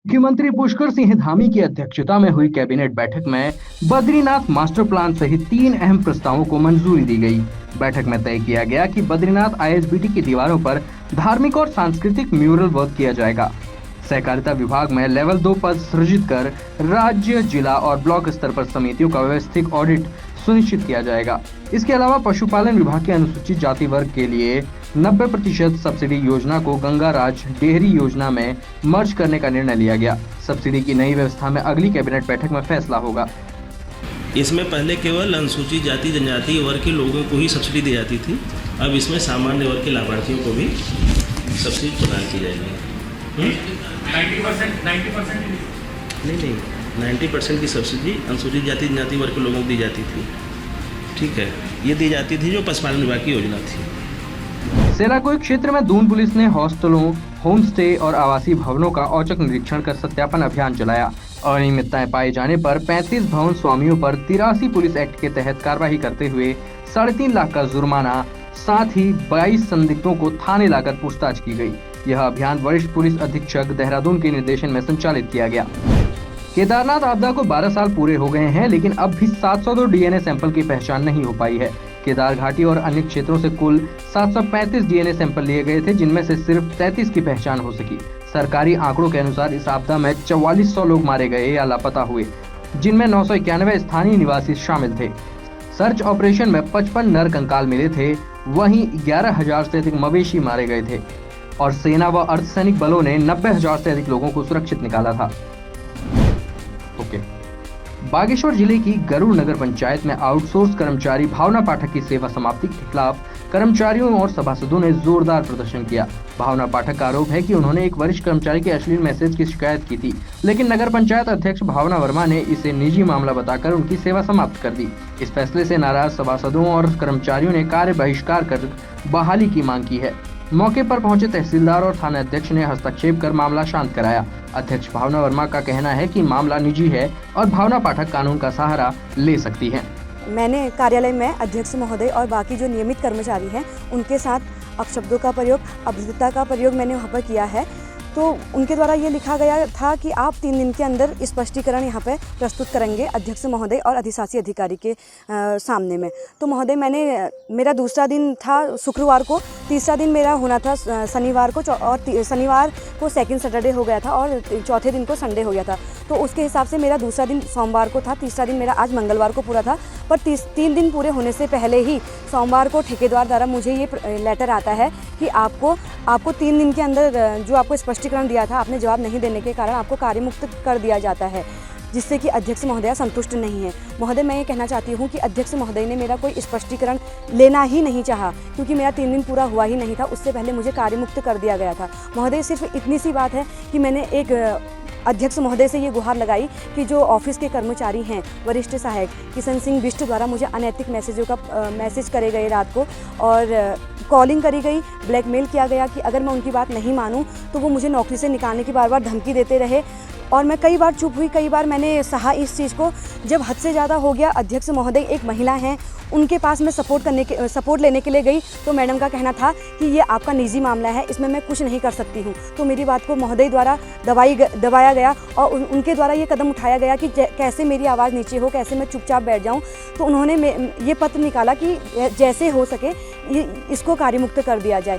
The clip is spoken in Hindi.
मुख्यमंत्री पुष्कर सिंह धामी की अध्यक्षता में हुई कैबिनेट बैठक में बद्रीनाथ मास्टर प्लान सहित 3 अहम प्रस्तावों को मंजूरी दी गई। बैठक में तय किया गया कि बद्रीनाथ आईएसबीटी की दीवारों पर धार्मिक और सांस्कृतिक म्यूरल वर्क किया जाएगा। सहकारिता विभाग में लेवल 2 पद सृजित कर राज्य, जिला और ब्लॉक स्तर पर समितियों का व्यवस्थित ऑडिट सुनिश्चित किया जाएगा। इसके अलावा पशुपालन विभाग के अनुसूचित जाति वर्ग के लिए 90% सब्सिडी योजना को गंगा राज डेयरी योजना में मर्ज करने का निर्णय लिया गया। सब्सिडी की नई व्यवस्था में अगली कैबिनेट बैठक में फैसला होगा। इसमें पहले केवल अनुसूचित जाति जनजाति वर्ग के लोगों को ही सब्सिडी दी जाती थी। अब इसमें सामान्य वर्ग के लाभार्थियों को भी सब्सिडी प्रदान की जाएगी। 90% 90% की सब्सिडी अनुसूचित जाति जनजाति वर्ग के लोगों को दी जाती थी। ठीक है, ये दी जाती थी जो पशुपालन विभाग की योजना थी। सेलाकोई क्षेत्र में दून पुलिस ने हॉस्टलों, होम स्टे और आवासीय भवनों का औचक निरीक्षण कर सत्यापन अभियान चलाया। अनियमितताएं पाए जाने पर 35 भवन स्वामियों पर 83 पुलिस एक्ट के तहत कार्रवाई करते हुए 3.5 लाख का जुर्माना, साथ ही 22 संदिग्धों को थाने लाकर पूछताछ की गई। यह अभियान वरिष्ठ पुलिस अधीक्षक देहरादून के निर्देशन में संचालित किया गया। केदारनाथ आपदा को 12 साल पूरे हो गए हैं, लेकिन अब भी 702 डीएनए सैंपल की पहचान नहीं हो पाई है। केदार घाटी और अन्य क्षेत्रों से कुल 735 डीएनए सैंपल लिए गए थे, जिनमें से सिर्फ 33 की पहचान हो सकी। सरकारी आंकड़ों के अनुसार इस आपदा में 4400 लोग मारे गए या लापता हुए, जिनमें 991 स्थानीय निवासी शामिल थे। सर्च ऑपरेशन में 55 नर कंकाल मिले थे, वहीं 11,000 से अधिक मवेशी मारे गए थे और सेना व अर्धसैनिक बलों ने 90,000 से अधिक लोगों को सुरक्षित निकाला था। बागेश्वर जिले की गरुड़ नगर पंचायत में आउटसोर्स कर्मचारी भावना पाठक की सेवा समाप्ति के खिलाफ कर्मचारियों और सभासदों ने जोरदार प्रदर्शन किया। भावना पाठक का आरोप है कि उन्होंने एक वरिष्ठ कर्मचारी के अश्लील मैसेज की शिकायत की थी, लेकिन नगर पंचायत अध्यक्ष भावना वर्मा ने इसे निजी मामला बताकर उनकी सेवा समाप्त कर दी। इस फैसले से नाराज सभासदों और कर्मचारियों ने कार्य बहिष्कार कर बहाली की मांग की है। मौके पर पहुंचे तहसीलदार और थाना अध्यक्ष ने हस्तक्षेप कर मामला शांत कराया। अध्यक्ष भावना वर्मा का कहना है कि मामला निजी है और भावना पाठक कानून का सहारा ले सकती हैं। मैंने कार्यालय में अध्यक्ष महोदय और बाकी जो नियमित कर्मचारी हैं उनके साथ अपशब्दों का प्रयोग, अभद्रता का प्रयोग मैंने वहाँ पर किया है। तो उनके द्वारा ये लिखा गया था कि आप 3 दिन के अंदर स्पष्टीकरण यहाँ पे प्रस्तुत करेंगे अध्यक्ष महोदय और अधिशासी अधिकारी के सामने में। तो महोदय, मेरा दूसरा दिन था शुक्रवार को, तीसरा दिन मेरा होना था शनिवार को, और शनिवार को सेकंड सैटरडे हो गया था और चौथे दिन को संडे हो गया था। तो उसके हिसाब से मेरा दूसरा दिन सोमवार को था, तीसरा दिन मेरा आज मंगलवार को पूरा था। पर 3 दिन पूरे होने से पहले ही सोमवार को ठेकेदार द्वारा मुझे ये लेटर आता है कि आपको 3 दिन के अंदर जो आपको स्पष्टीकरण दिया था, आपने जवाब नहीं देने के कारण आपको कार्यमुक्त कर दिया जाता है, जिससे कि अध्यक्ष महोदय संतुष्ट नहीं है। महोदय, मैं ये कहना चाहती हूँ कि अध्यक्ष महोदय ने मेरा कोई स्पष्टीकरण लेना ही नहीं चाहा, क्योंकि मेरा 3 दिन पूरा हुआ ही नहीं था, उससे पहले मुझे कार्यमुक्त कर दिया गया था। महोदय, सिर्फ इतनी सी बात है कि मैंने एक अध्यक्ष महोदय से ये गुहार लगाई कि जो ऑफिस के कर्मचारी हैं, वरिष्ठ सहायक किशन सिंह बिष्ट द्वारा मुझे अनैतिक मैसेज करे गए रात को, और कॉलिंग करी गई, ब्लैकमेल किया गया कि अगर मैं उनकी बात नहीं मानूं तो वो मुझे नौकरी से निकालने की बार धमकी देते रहे। और मैं कई बार चुप हुई, कई बार मैंने सहा इस चीज़ को। जब हद से ज़्यादा हो गया, अध्यक्ष महोदय एक महिला हैं, उनके पास मैं सपोर्ट लेने के लिए गई, तो मैडम का कहना था कि ये आपका निजी मामला है, इसमें मैं कुछ नहीं कर सकती हूँ। तो मेरी बात को महोदय द्वारा दबाया गया और उनके द्वारा ये कदम उठाया गया कि कैसे मेरी आवाज़ नीचे हो, कैसे मैं चुपचाप बैठ जाऊँ। तो उन्होंने ये पत्र निकाला कि जैसे हो सके इसको कार्यमुक्त कर दिया जाए।